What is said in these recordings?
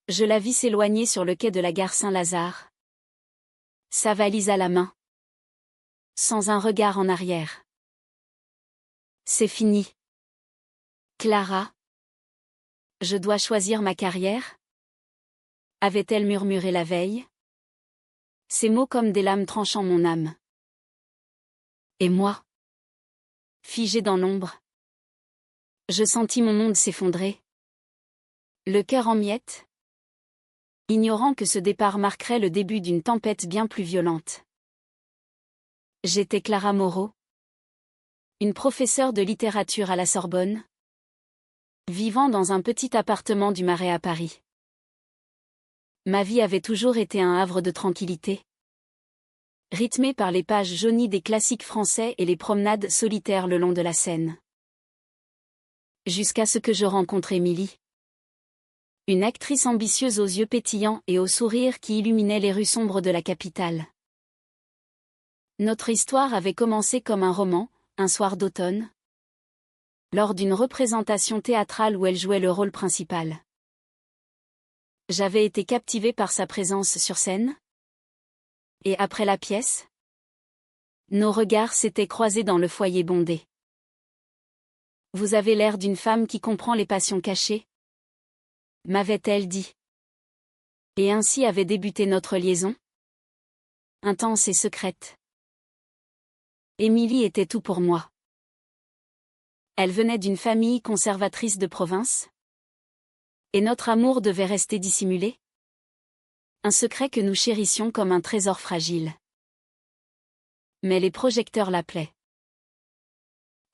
Je la vis s'éloigner sur le quai de la gare Saint-Lazare. Sa valise à la main. Sans un regard en arrière. C'est fini. Clara. Je dois choisir ma carrière? Avait-elle murmuré la veille? Ces mots comme des lames tranchant mon âme. Et moi? Figé dans l'ombre. Je sentis mon monde s'effondrer. Le cœur en miettes. Ignorant que ce départ marquerait le début d'une tempête bien plus violente. J'étais Clara Moreau. Une professeure de littérature à la Sorbonne. Vivant dans un petit appartement du Marais à Paris. Ma vie avait toujours été un havre de tranquillité. Rythmée par les pages jaunies des classiques français et les promenades solitaires le long de la Seine. Jusqu'à ce que je rencontre Émilie. Une actrice ambitieuse aux yeux pétillants et au sourire qui illuminait les rues sombres de la capitale. Notre histoire avait commencé comme un roman, un soir d'automne. Lors d'une représentation théâtrale où elle jouait le rôle principal. J'avais été captivée par sa présence sur scène. Et après la pièce, nos regards s'étaient croisés dans le foyer bondé. Vous avez l'air d'une femme qui comprend les passions cachées, m'avait-elle dit. Et ainsi avait débuté notre liaison. Intense et secrète. Émilie était tout pour moi. Elle venait d'une famille conservatrice de province. Et notre amour devait rester dissimulé. Un secret que nous chérissions comme un trésor fragile. Mais les projecteurs l'appelaient.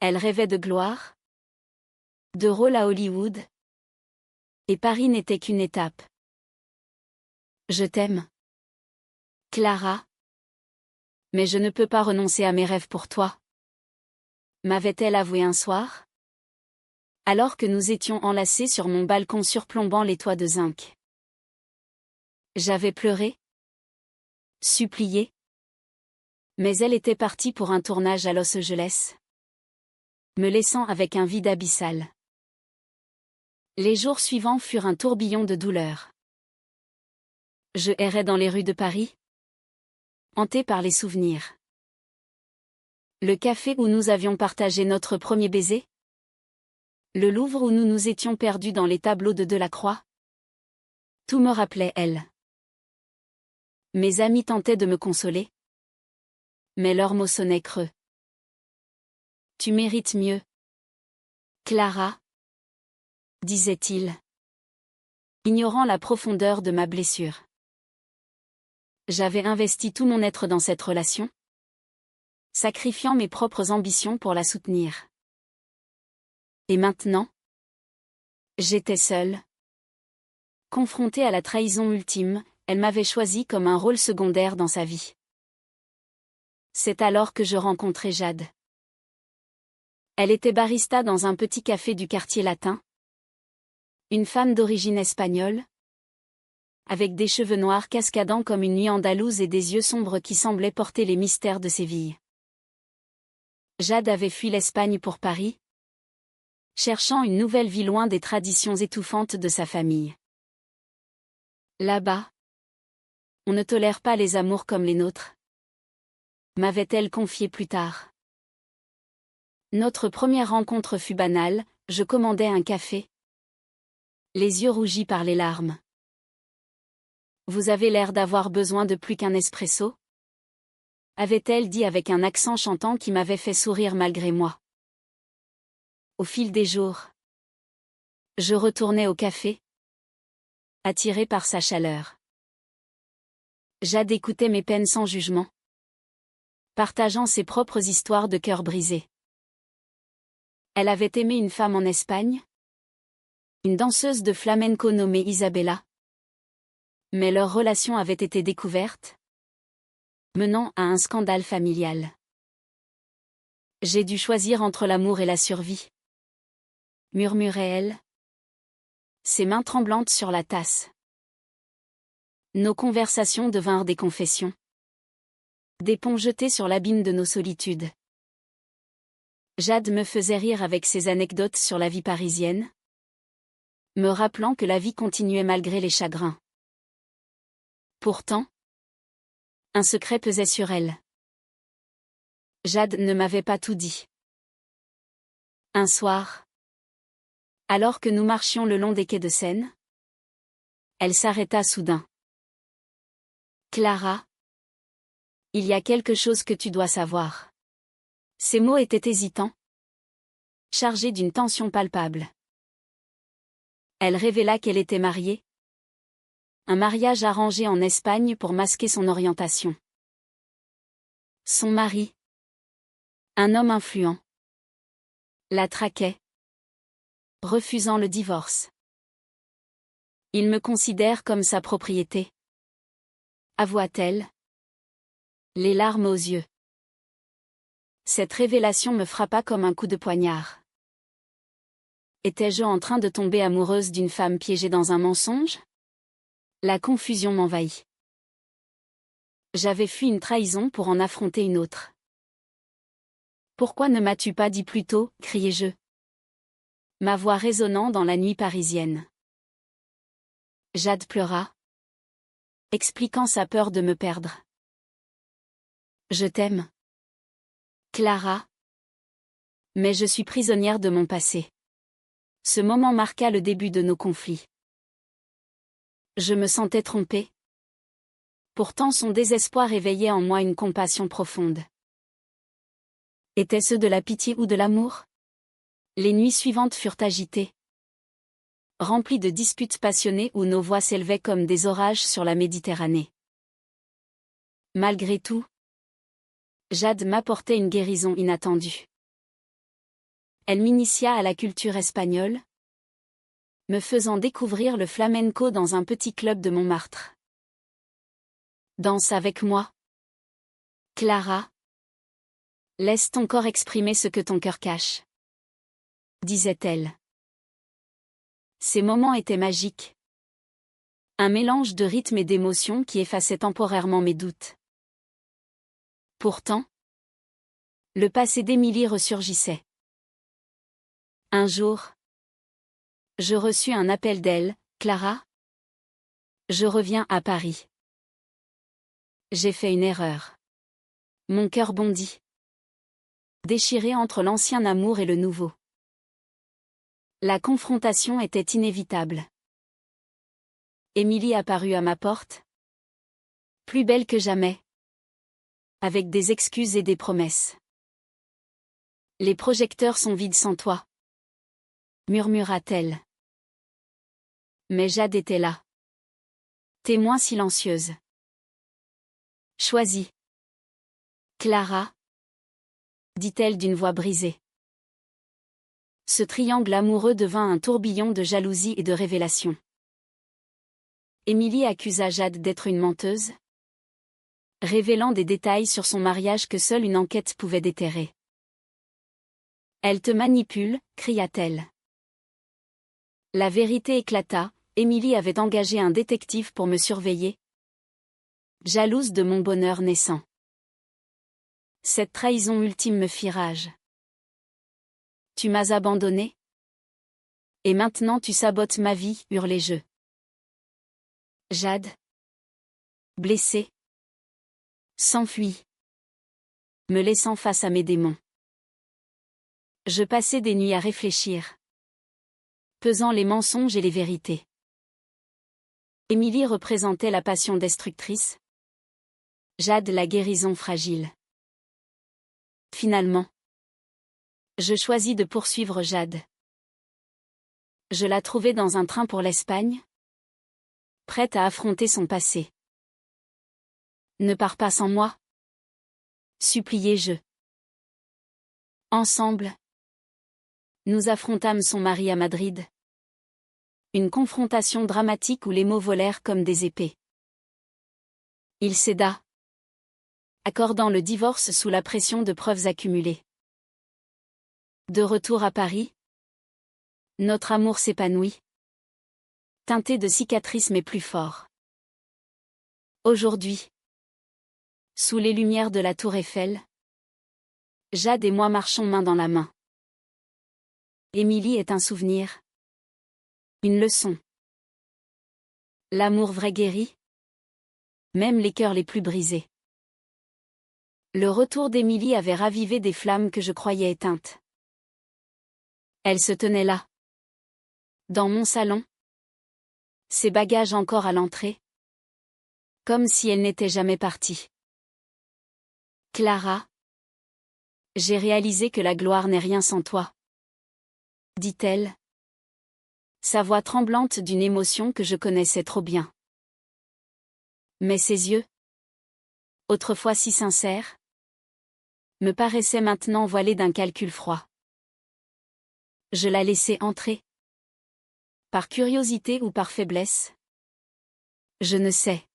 Elle rêvait de gloire, de rôle à Hollywood. Et Paris n'était qu'une étape. Je t'aime, Clara. Mais je ne peux pas renoncer à mes rêves pour toi. M'avait-elle avoué un soir? Alors que nous étions enlacés sur mon balcon surplombant les toits de zinc. J'avais pleuré. Supplié. Mais elle était partie pour un tournage à Los Angeles. Me laissant avec un vide abyssal. Les jours suivants furent un tourbillon de douleur. Je errais dans les rues de Paris. Hanté par les souvenirs. Le café où nous avions partagé notre premier baiser. Le Louvre où nous nous étions perdus dans les tableaux de Delacroix. Tout me rappelait elle. Mes amis tentaient de me consoler. Mais leurs mots sonnaient creux. Tu mérites mieux. Clara, disait-il. Ignorant la profondeur de ma blessure. J'avais investi tout mon être dans cette relation. Sacrifiant mes propres ambitions pour la soutenir. Et maintenant? J'étais seule. Confrontée à la trahison ultime, elle m'avait choisi comme un rôle secondaire dans sa vie. C'est alors que je rencontrai Jade. Elle était barista dans un petit café du quartier latin. Une femme d'origine espagnole. Avec des cheveux noirs cascadant comme une nuit andalouse et des yeux sombres qui semblaient porter les mystères de Séville. Jade avait fui l'Espagne pour Paris. Cherchant une nouvelle vie loin des traditions étouffantes de sa famille. Là-bas, on ne tolère pas les amours comme les nôtres. M'avait-elle confié plus tard. Notre première rencontre fut banale, je commandai un café. Les yeux rougis par les larmes. Vous avez l'air d'avoir besoin de plus qu'un espresso? Avait-elle dit avec un accent chantant qui m'avait fait sourire malgré moi. Au fil des jours, je retournais au café, attiré par sa chaleur. Jade écoutait mes peines sans jugement, partageant ses propres histoires de cœur brisé. Elle avait aimé une femme en Espagne, une danseuse de flamenco nommée Isabella. Mais leur relation avait été découverte, menant à un scandale familial. J'ai dû choisir entre l'amour et la survie. Murmurait-elle, ses mains tremblantes sur la tasse. Nos conversations devinrent des confessions. Des ponts jetés sur l'abîme de nos solitudes. Jade me faisait rire avec ses anecdotes sur la vie parisienne. me rappelant que la vie continuait malgré les chagrins. Pourtant, un secret pesait sur elle. Jade ne m'avait pas tout dit. Un soir, alors que nous marchions le long des quais de Seine, elle s'arrêta soudain. Clara, il y a quelque chose que tu dois savoir. Ces mots étaient hésitants, chargés d'une tension palpable. Elle révéla qu'elle était mariée. Un mariage arrangé en Espagne pour masquer son orientation. Son mari, un homme influent, la traquait, refusant le divorce. Il me considère comme sa propriété, avoua-t-elle, les larmes aux yeux. Cette révélation me frappa comme un coup de poignard. Étais-je en train de tomber amoureuse d'une femme piégée dans un mensonge? La confusion m'envahit. J'avais fui une trahison pour en affronter une autre. Pourquoi ne m'as-tu pas dit plus tôt, criai-je. Ma voix résonnant dans la nuit parisienne. Jade pleura, expliquant sa peur de me perdre. Je t'aime, Clara. Mais je suis prisonnière de mon passé. Ce moment marqua le début de nos conflits. Je me sentais trompée. Pourtant son désespoir éveillait en moi une compassion profonde. Était-ce de la pitié ou de l'amour? Les nuits suivantes furent agitées, remplies de disputes passionnées où nos voix s'élevaient comme des orages sur la Méditerranée. Malgré tout, Jade m'apportait une guérison inattendue. Elle m'initia à la culture espagnole, me faisant découvrir le flamenco dans un petit club de Montmartre. Danse avec moi, Clara. Laisse ton corps exprimer ce que ton cœur cache, disait-elle. Ces moments étaient magiques. Un mélange de rythme et d'émotion qui effaçait temporairement mes doutes. Pourtant, le passé d'Émilie ressurgissait. Un jour, je reçus un appel d'elle. Clara, je reviens à Paris. J'ai fait une erreur. Mon cœur bondit, déchiré entre l'ancien amour et le nouveau. La confrontation était inévitable. Émilie apparut à ma porte, plus belle que jamais, avec des excuses et des promesses. Les projecteurs sont vides sans toi, murmura-t-elle. Mais Jade était là, témoin silencieuse. Choisis, Clara, dit-elle d'une voix brisée. Ce triangle amoureux devint un tourbillon de jalousie et de révélation. Émilie accusa Jade d'être une menteuse, révélant des détails sur son mariage que seule une enquête pouvait déterrer. Elle te manipule, cria-t-elle. La vérité éclata, Émilie avait engagé un détective pour me surveiller, jalouse de mon bonheur naissant. Cette trahison ultime me fit rage. Tu m'as abandonné? Et maintenant tu sabotes ma vie, hurlai-je. Jade, blessée, s'enfuit, me laissant face à mes démons. Je passais des nuits à réfléchir, pesant les mensonges et les vérités. Émilie représentait la passion destructrice, Jade la guérison fragile. Finalement, je choisis de poursuivre Jade. Je la trouvai dans un train pour l'Espagne, prête à affronter son passé. Ne pars pas sans moi, suppliai-je. Ensemble, nous affrontâmes son mari à Madrid. Une confrontation dramatique où les mots volèrent comme des épées. Il céda, accordant le divorce sous la pression de preuves accumulées. De retour à Paris, notre amour s'épanouit, teinté de cicatrices mais plus fort. Aujourd'hui, sous les lumières de la Tour Eiffel, Jade et moi marchons main dans la main. Émilie est un souvenir, Une leçon. L'amour vrai guérit. Même les cœurs les plus brisés. Le retour d'Émilie avait ravivé des flammes que je croyais éteintes. Elle se tenait là. Dans mon salon. Ses bagages encore à l'entrée. Comme si elle n'était jamais partie. Clara. J'ai réalisé que la gloire n'est rien sans toi. Dit-elle. Sa voix tremblante d'une émotion que je connaissais trop bien. Mais ses yeux, autrefois si sincères, me paraissaient maintenant voilés d'un calcul froid. Je la laissai entrer. Par curiosité ou par faiblesse? Je ne sais.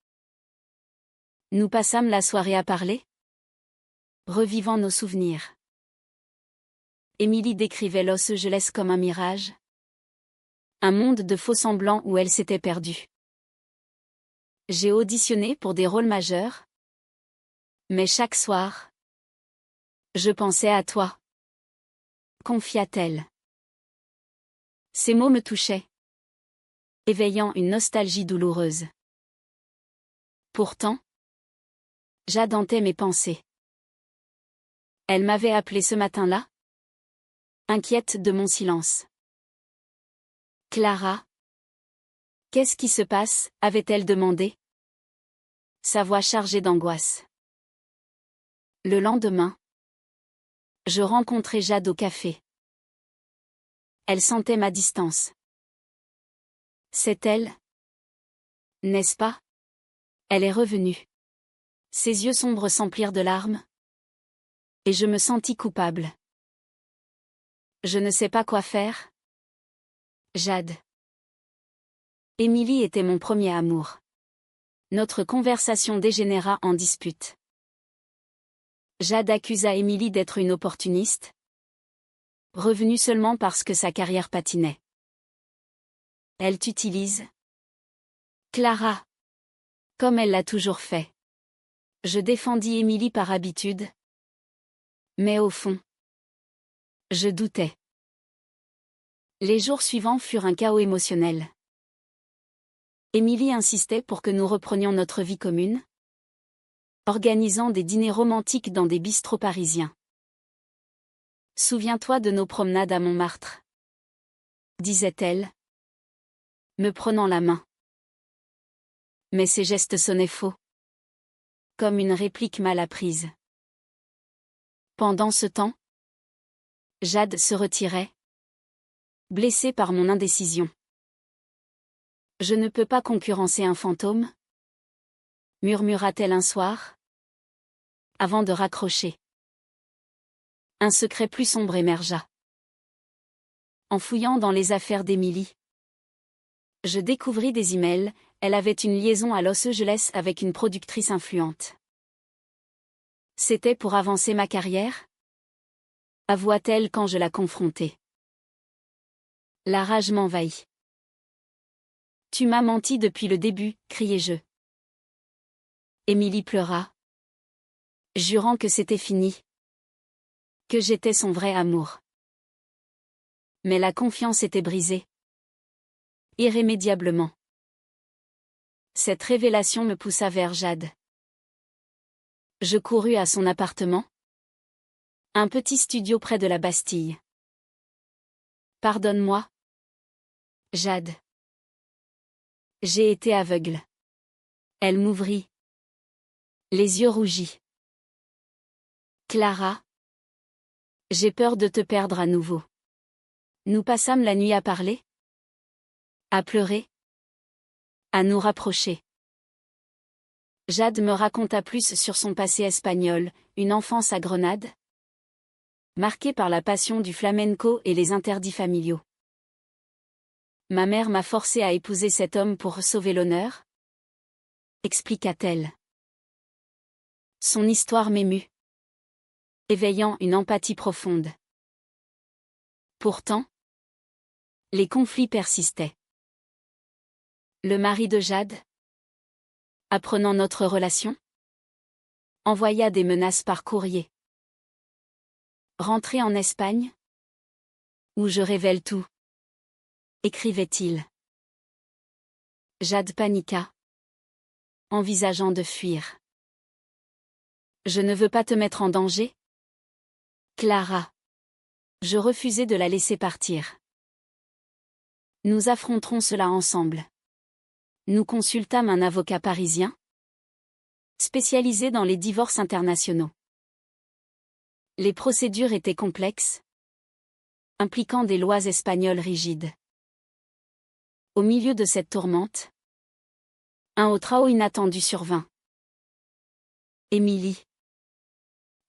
Nous passâmes la soirée à parler, revivant nos souvenirs. Émilie décrivait Los Angeles comme un mirage. Un monde de faux-semblants où elle s'était perdue. J'ai auditionné pour des rôles majeurs. Mais chaque soir, je pensais à toi. Confia-t-elle. Ces mots me touchaient, éveillant une nostalgie douloureuse. Pourtant, j'adentais mes pensées. Elle m'avait appelé ce matin-là, inquiète de mon silence. Clara. Qu'est-ce qui se passe, avait-elle demandé? Sa voix chargée d'angoisse. Le lendemain, je rencontrai Jade au café. Elle sentait ma distance. C'est elle? N'est-ce pas? Elle est revenue. Ses yeux sombres s'emplirent de larmes. Et je me sentis coupable. Je ne sais pas quoi faire. Jade. Émilie était mon premier amour. Notre conversation dégénéra en dispute. Jade accusa Émilie d'être une opportuniste, revenue seulement parce que sa carrière patinait. Elle t'utilise. Clara. Comme elle l'a toujours fait. Je défendis Émilie par habitude. Mais au fond, je doutais. Les jours suivants furent un chaos émotionnel. Émilie insistait pour que nous reprenions notre vie commune, organisant des dîners romantiques dans des bistrots parisiens. Souviens-toi de nos promenades à Montmartre, disait-elle, me prenant la main. Mais ses gestes sonnaient faux, comme une réplique mal apprise. Pendant ce temps, Jade se retirait, blessée par mon indécision. Je ne peux pas concurrencer un fantôme, murmura-t-elle un soir, avant de raccrocher. Un secret plus sombre émergea. En fouillant dans les affaires d'Émilie, je découvris des emails. Elle avait une liaison à Los Angeles avec une productrice influente. C'était pour avancer ma carrière? Avoua-t-elle quand je la confrontai. La rage m'envahit. Tu m'as menti depuis le début, criai-je. Émilie pleura, jurant que c'était fini. Que j'étais son vrai amour. Mais la confiance était brisée. Irrémédiablement. Cette révélation me poussa vers Jade. Je courus à son appartement. Un petit studio près de la Bastille. Pardonne-moi. Jade. J'ai été aveugle. Elle m'ouvrit. Les yeux rougis. Clara. J'ai peur de te perdre à nouveau. Nous passâmes la nuit à parler. À pleurer. À nous rapprocher. Jade me raconta plus sur son passé espagnol, une enfance à Grenade, marquée par la passion du flamenco et les interdits familiaux. Ma mère m'a forcé à épouser cet homme pour sauver l'honneur, expliqua-t-elle. Son histoire m'émut, éveillant une empathie profonde. Pourtant, les conflits persistaient. Le mari de Jade, apprenant notre relation, envoya des menaces par courrier. Rentrer en Espagne? Où je révèle tout, écrivait-il. Jade paniqua, envisageant de fuir. Je ne veux pas te mettre en danger, Clara. Je refusai de la laisser partir. Nous affronterons cela ensemble. Nous consultâmes un avocat parisien, spécialisé dans les divorces internationaux. Les procédures étaient complexes, impliquant des lois espagnoles rigides. Au milieu de cette tourmente, un autre chaos inattendu survint. Émilie,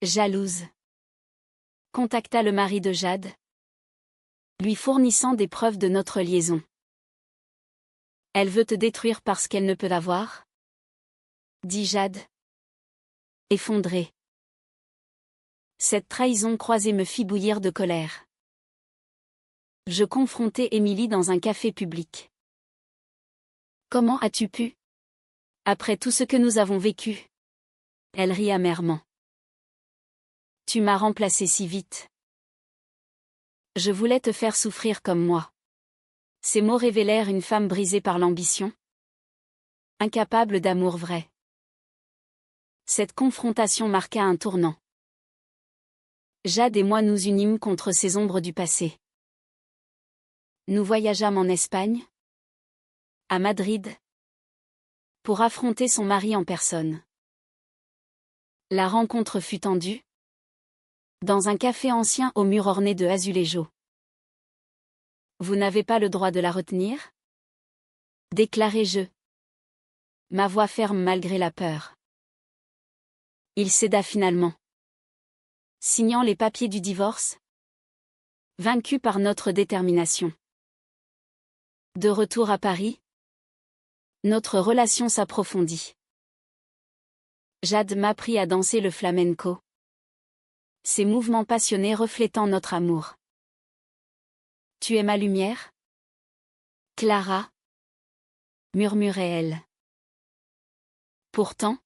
jalouse, contacta le mari de Jade, lui fournissant des preuves de notre liaison. Elle veut te détruire parce qu'elle ne peut l'avoir, dit Jade, effondrée. Cette trahison croisée me fit bouillir de colère. Je confrontai Émilie dans un café public. Comment as-tu pu? Après tout ce que nous avons vécu. Elle rit amèrement. Tu m'as remplacé si vite. Je voulais te faire souffrir comme moi. Ces mots révélèrent une femme brisée par l'ambition, incapable d'amour vrai. Cette confrontation marqua un tournant. Jade et moi nous unîmes contre ces ombres du passé. Nous voyageâmes en Espagne, à Madrid, pour affronter son mari en personne. La rencontre fut tendue, dans un café ancien aux murs ornés de azuléjo. Vous n'avez pas le droit de la retenir? Déclarai-je. Ma voix ferme malgré la peur. Il céda finalement, signant les papiers du divorce, vaincu par notre détermination. De retour à Paris, notre relation s'approfondit. Jade m'apprit à danser le flamenco, ses mouvements passionnés reflétant notre amour. Tu es ma lumière, Clara, murmurait-elle. Pourtant,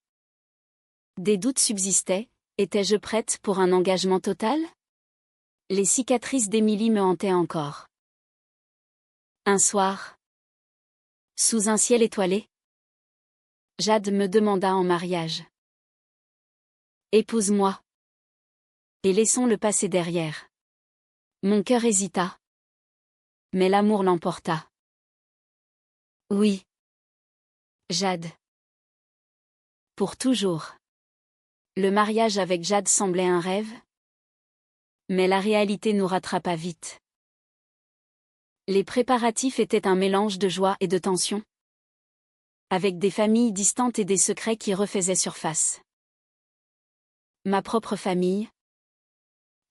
des doutes subsistaient, étais-je prête pour un engagement total? Les cicatrices d'Émilie me hantaient encore. Un soir, sous un ciel étoilé, Jade me demanda en mariage. Épouse-moi. Et laissons le passé derrière. Mon cœur hésita. Mais l'amour l'emporta. Oui. Jade. Pour toujours. Le mariage avec Jade semblait un rêve. Mais la réalité nous rattrapa vite. Les préparatifs étaient un mélange de joie et de tension, avec des familles distantes et des secrets qui refaisaient surface. Ma propre famille,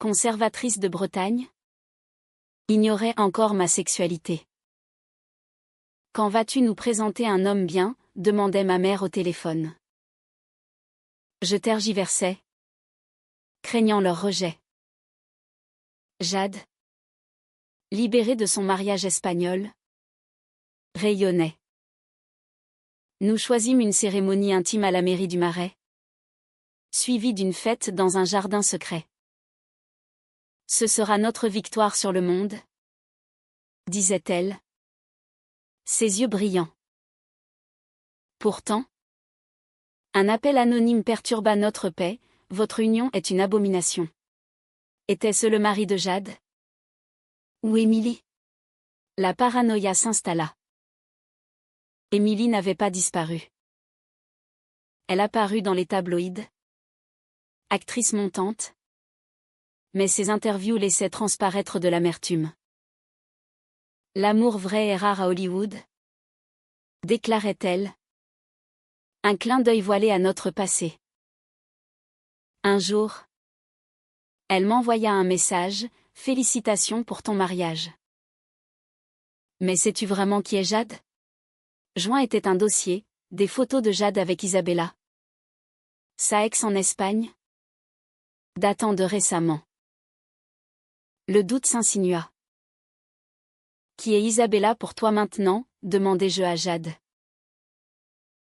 conservatrice de Bretagne, ignorait encore ma sexualité. Quand vas-tu nous présenter un homme bien? Demandait ma mère au téléphone. Je tergiversais, craignant leur rejet. Jade, libérée de son mariage espagnol, rayonnait. Nous choisîmes une cérémonie intime à la mairie du Marais, suivie d'une fête dans un jardin secret. Ce sera notre victoire sur le monde, disait-elle, ses yeux brillants. Pourtant, un appel anonyme perturba notre paix. Votre union est une abomination. Était-ce le mari de Jade? Ou Émilie? La paranoïa s'installa. Émilie n'avait pas disparu. Elle apparut dans les tabloïds, actrice montante, mais ses interviews laissaient transparaître de l'amertume. L'amour vrai est rare à Hollywood, déclarait-elle. Un clin d'œil voilé à notre passé. Un jour, elle m'envoya un message, félicitations pour ton mariage. Mais sais-tu vraiment qui est Jade? Joint était un dossier, des photos de Jade avec Isabella. Sa ex en Espagne, datant de récemment. Le doute s'insinua. Qui est Isabella pour toi maintenant? Demandai-je à Jade.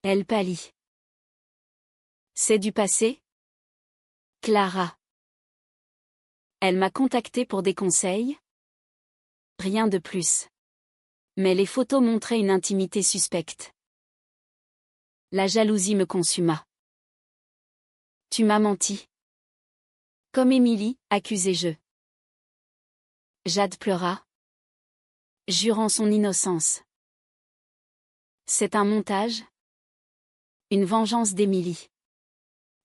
Elle pâlit. C'est du passé? Clara. Elle m'a contacté pour des conseils? Rien de plus. Mais les photos montraient une intimité suspecte. La jalousie me consuma. Tu m'as menti. Comme Émilie, accusai-je. Jade pleura, jurant son innocence. C'est un montage? Une vengeance d'Émilie.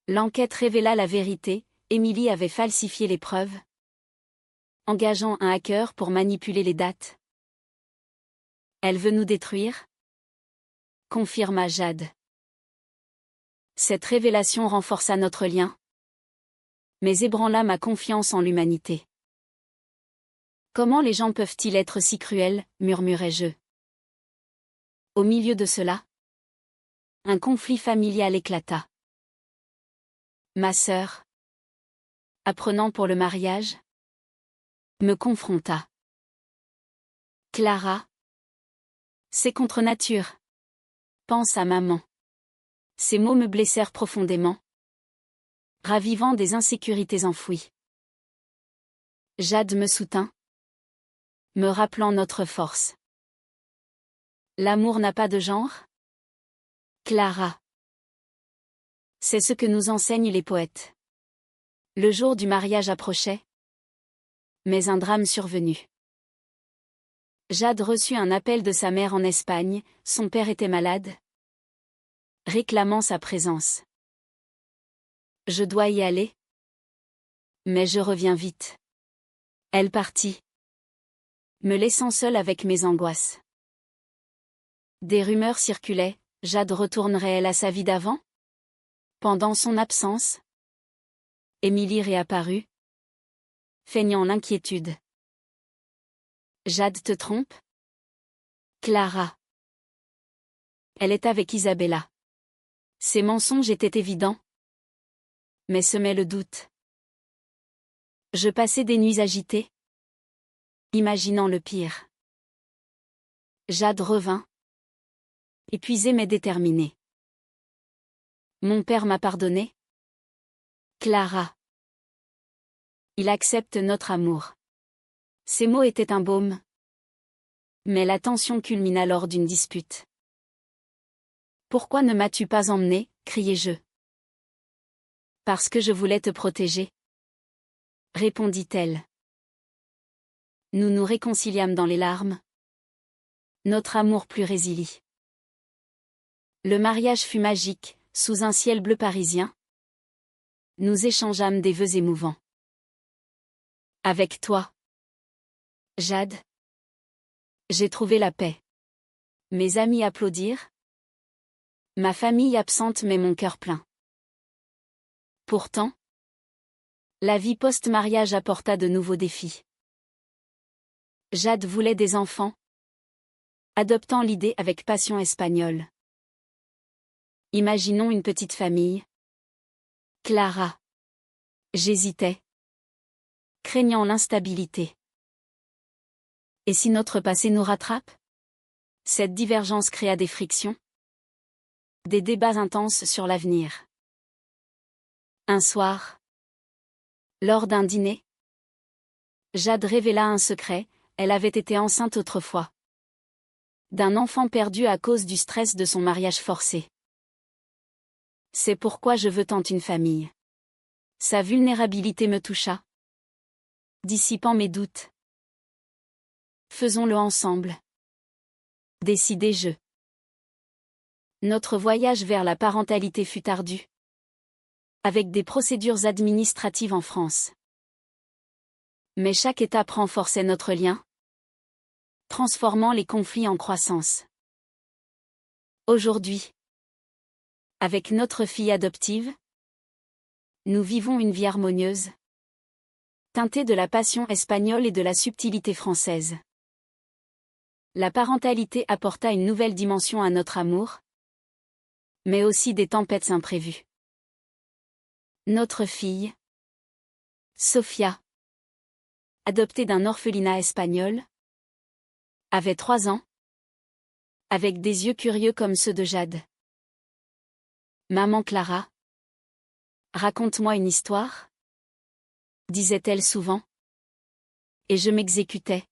L'enquête révéla la vérité, Émilie avait falsifié les preuves, engageant un hacker pour manipuler les dates. Elle veut nous détruire? Confirma Jade. Cette révélation renforça notre lien, mais ébranla ma confiance en l'humanité. Comment les gens peuvent-ils être si cruels, murmurai-je. Au milieu de cela, un conflit familial éclata. Ma sœur, apprenant pour le mariage, me confronta. Clara, c'est contre nature. Pense à maman. Ces mots me blessèrent profondément, ravivant des insécurités enfouies. Jade me soutint, me rappelant notre force. L'amour n'a pas de genre? Clara. C'est ce que nous enseignent les poètes. Le jour du mariage approchait, mais un drame survenu. Jade reçut un appel de sa mère en Espagne, son père était malade, réclamant sa présence. Je dois y aller. Mais je reviens vite. Elle partit, me laissant seule avec mes angoisses. Des rumeurs circulaient, Jade retournerait-elle à sa vie d'avant? Pendant son absence, Émilie réapparut, feignant l'inquiétude. Jade te trompe? Clara. Elle est avec Isabella. Ces mensonges étaient évidents, mais semaient le doute. Je passais des nuits agitées, imaginant le pire. Jade revint, épuisée mais déterminée. Mon père m'a pardonné? Clara. Il accepte notre amour. Ces mots étaient un baume. Mais la tension culmina lors d'une dispute. Pourquoi ne m'as-tu pas emmené? Criai-je. Parce que je voulais te protéger, répondit-elle. Nous nous réconciliâmes dans les larmes. Notre amour plus résili. Le mariage fut magique, sous un ciel bleu parisien. Nous échangeâmes des vœux émouvants. Avec toi, Jade, j'ai trouvé la paix. Mes amis applaudirent. Ma famille absente mais mon cœur plein. Pourtant, la vie post-mariage apporta de nouveaux défis. Jade voulait des enfants, adoptant l'idée avec passion espagnole. Imaginons une petite famille. Clara. J'hésitais, craignant l'instabilité. Et si notre passé nous rattrape? Cette divergence créa des frictions, des débats intenses sur l'avenir. Un soir, lors d'un dîner, Jade révéla un secret, elle avait été enceinte autrefois. D'un enfant perdu à cause du stress de son mariage forcé. C'est pourquoi je veux tant une famille. Sa vulnérabilité me toucha, dissipant mes doutes. Faisons-le ensemble. Décidai-je. Notre voyage vers la parentalité fut ardu, avec des procédures administratives en France. Mais chaque étape renforçait notre lien, transformant les conflits en croissance. Aujourd'hui, avec notre fille adoptive, nous vivons une vie harmonieuse, teintée de la passion espagnole et de la subtilité française. La parentalité apporta une nouvelle dimension à notre amour, mais aussi des tempêtes imprévues. Notre fille, Sofia, adoptée d'un orphelinat espagnol, avait 3 ans, avec des yeux curieux comme ceux de Jade. Maman Clara, raconte-moi une histoire, disait-elle souvent. Et je m'exécutais,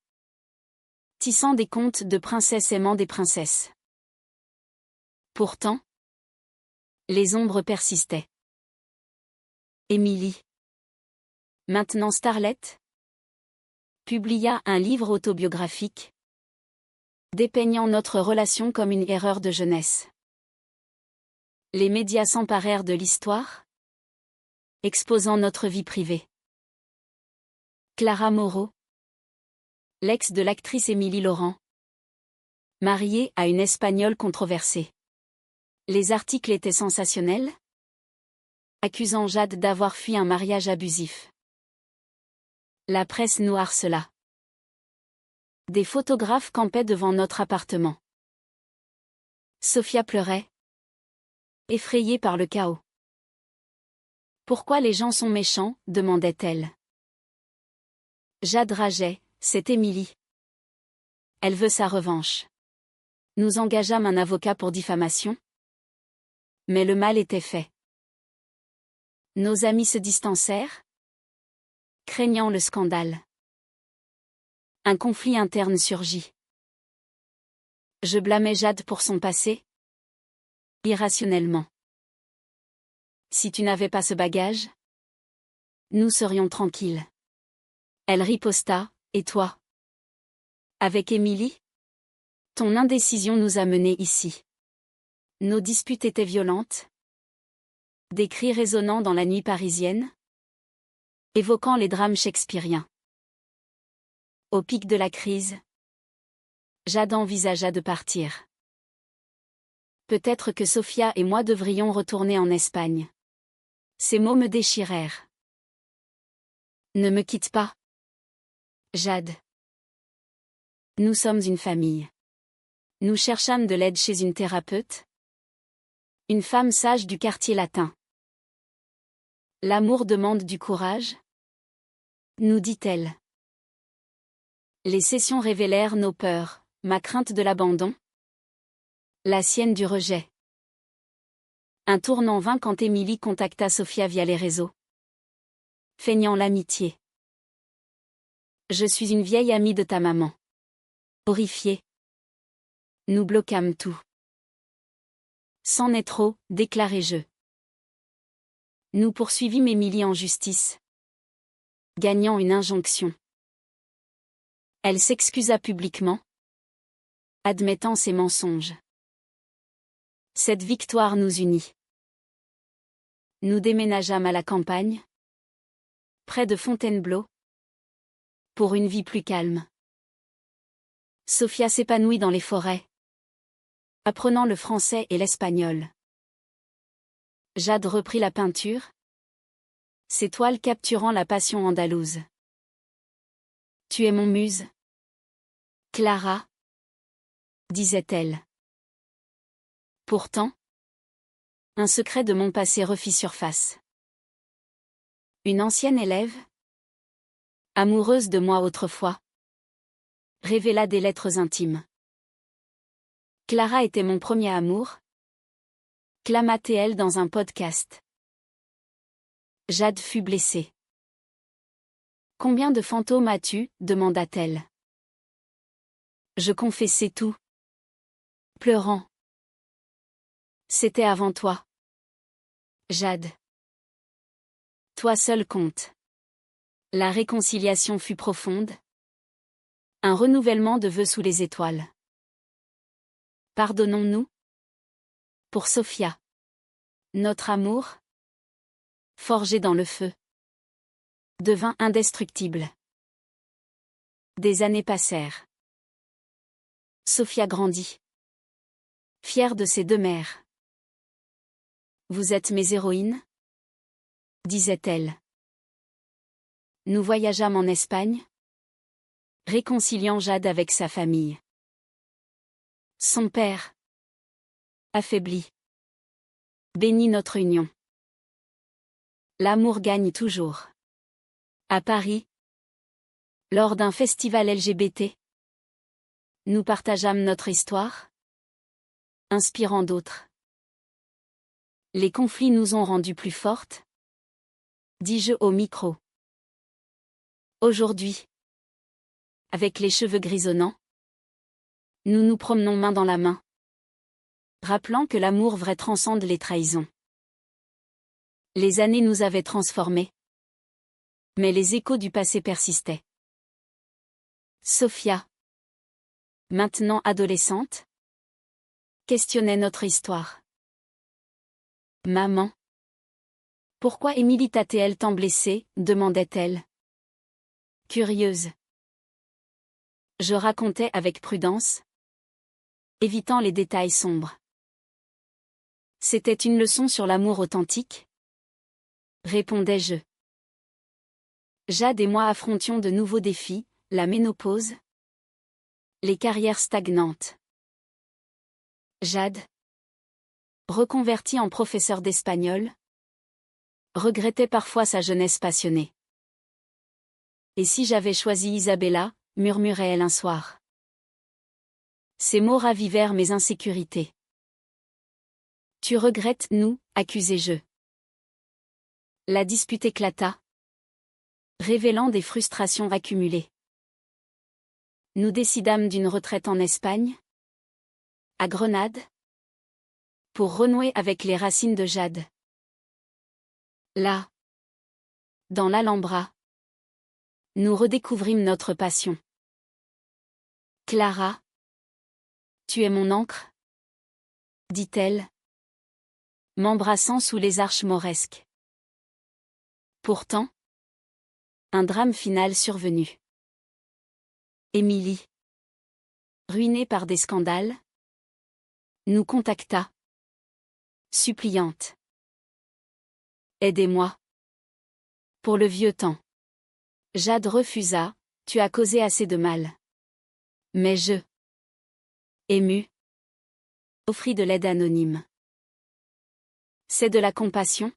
Tissant des contes de princesses aimant des princesses. Pourtant, les ombres persistaient. Émilie, maintenant starlet, publia un livre autobiographique, dépeignant notre relation comme une erreur de jeunesse. Les médias s'emparèrent de l'histoire, exposant notre vie privée. Clara Moreau, l'ex de l'actrice Émilie Laurent, mariée à une Espagnole controversée. Les articles étaient sensationnels, accusant Jade d'avoir fui un mariage abusif. La presse nous harcela. Des photographes campaient devant notre appartement. Sophia pleurait, effrayée par le chaos. Pourquoi les gens sont méchants, demandait-elle. Jade rageait, c'est Émilie. Elle veut sa revanche. Nous engageâmes un avocat pour diffamation. Mais le mal était fait. Nos amis se distancèrent, craignant le scandale. Un conflit interne surgit. Je blâmais Jade pour son passé, irrationnellement. Si tu n'avais pas ce bagage, nous serions tranquilles. Elle riposta, et toi? Avec Émilie? Ton indécision nous a menés ici. Nos disputes étaient violentes. Des cris résonnant dans la nuit parisienne, évoquant les drames shakespeariens. Au pic de la crise, Jade envisagea de partir. Peut-être que Sophia et moi devrions retourner en Espagne. Ces mots me déchirèrent. Ne me quitte pas, Jade. Nous sommes une famille. Nous cherchâmes de l'aide chez une thérapeute, une femme sage du quartier latin. L'amour demande du courage, nous dit-elle. Les sessions révélèrent nos peurs, ma crainte de l'abandon, la sienne du rejet. Un tournant vint quand Émilie contacta Sophia via les réseaux, feignant l'amitié. Je suis une vieille amie de ta maman. Horrifiée. Nous bloquâmes tout. C'en est trop, déclarai-je. Nous poursuivîmes Émilie en justice, gagnant une injonction. Elle s'excusa publiquement, admettant ses mensonges. Cette victoire nous unit. Nous déménageâmes à la campagne, près de Fontainebleau, pour une vie plus calme. Sophia s'épanouit dans les forêts, apprenant le français et l'espagnol. Jade reprit la peinture, ses toiles capturant la passion andalouse. Tu es mon muse, Clara, disait-elle. Pourtant, un secret de mon passé refit surface. Une ancienne élève, amoureuse de moi autrefois, révéla des lettres intimes. Clara était mon premier amour, clama-t-elle dans un podcast. Jade fut blessée. Combien de fantômes as-tu? Demanda-t-elle. Je confessai tout, pleurant. C'était avant toi, Jade. Toi seul compte. La réconciliation fut profonde. Un renouvellement de vœux sous les étoiles. Pardonnons-nous? Pour Sophia. Notre amour, forgé dans le feu, devint indestructible. Des années passèrent. Sophia grandit, fière de ses deux mères. Vous êtes mes héroïnes? Disait-elle. Nous voyageâmes en Espagne, réconciliant Jade avec sa famille. Son père, affaibli, bénit notre union. L'amour gagne toujours. À Paris, lors d'un festival LGBT, nous partageâmes notre histoire, inspirant d'autres. Les conflits nous ont rendues plus fortes, dis-je au micro. Aujourd'hui, avec les cheveux grisonnants, Nous nous promenons main dans la main, rappelant que l'amour vrai transcende les trahisons. Les années nous avaient transformés, mais les échos du passé persistaient. Sophia, maintenant adolescente, questionnait notre histoire. Maman, pourquoi Émilie t'a-t-elle tant blessée, demandait-elle. Curieuse. Je racontais avec prudence, évitant les détails sombres. C'était une leçon sur l'amour authentique, répondais-je. Jade et moi affrontions de nouveaux défis, la ménopause, les carrières stagnantes. Jade, reconvertie en professeur d'espagnol, regrettait parfois sa jeunesse passionnée. Et si j'avais choisi Isabella, murmurait-elle un soir. Ces mots ravivèrent mes insécurités. Tu regrettes, nous, accusai-je. La dispute éclata, révélant des frustrations accumulées. Nous décidâmes d'une retraite en Espagne, à Grenade, pour renouer avec les racines de Jade. Là, dans l'Alhambra, nous redécouvrîmes notre passion. Clara, tu es mon ancre, dit-elle, m'embrassant sous les arches mauresques. Pourtant, un drame final survenu. Émilie, ruinée par des scandales, nous contacta, suppliante. Aidez-moi. Pour le vieux temps. Jade refusa, tu as causé assez de mal. Mais je, ému, offrit de l'aide anonyme. C'est de la compassion?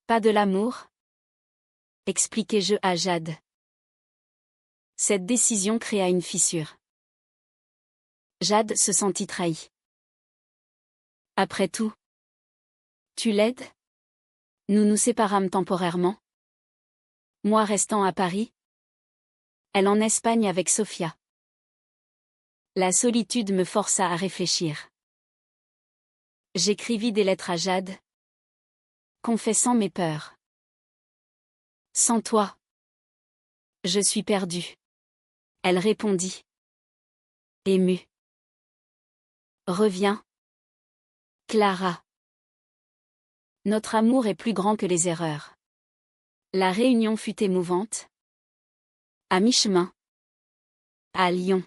Pas de l'amour? Expliquai-je à Jade. Cette décision créa une fissure. Jade se sentit trahie. Après tout, tu l'aides? Nous nous séparâmes temporairement. Moi restant à Paris. Elle en Espagne avec Sophia. La solitude me força à réfléchir. J'écrivis des lettres à Jade, confessant mes peurs. Sans toi, je suis perdue. Elle répondit. Émue. Reviens. Clara. Notre amour est plus grand que les erreurs. La réunion fut émouvante. À mi-chemin. À Lyon.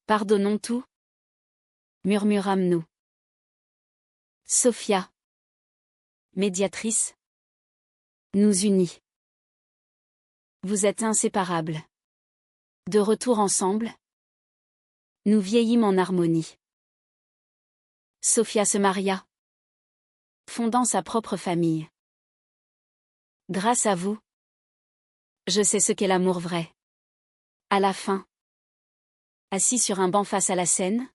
Pardonnons tout, murmurâmes-nous. Sophia, médiatrice, nous unit. Vous êtes inséparables. De retour ensemble, nous vieillîmes en harmonie. Sophia se maria, fondant sa propre famille. Grâce à vous, je sais ce qu'est l'amour vrai. À la fin, assis sur un banc face à la Seine,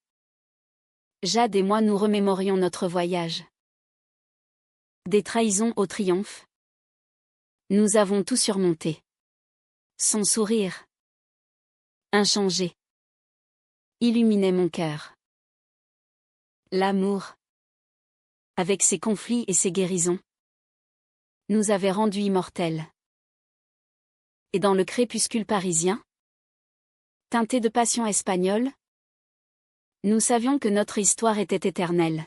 Jade et moi nous remémorions notre voyage. Des trahisons au triomphe. Nous avons tout surmonté. Son sourire, inchangé, illuminait mon cœur. L'amour, avec ses conflits et ses guérisons, nous avait rendus immortels. Et dans le crépuscule parisien, teinté de passion espagnole, nous savions que notre histoire était éternelle.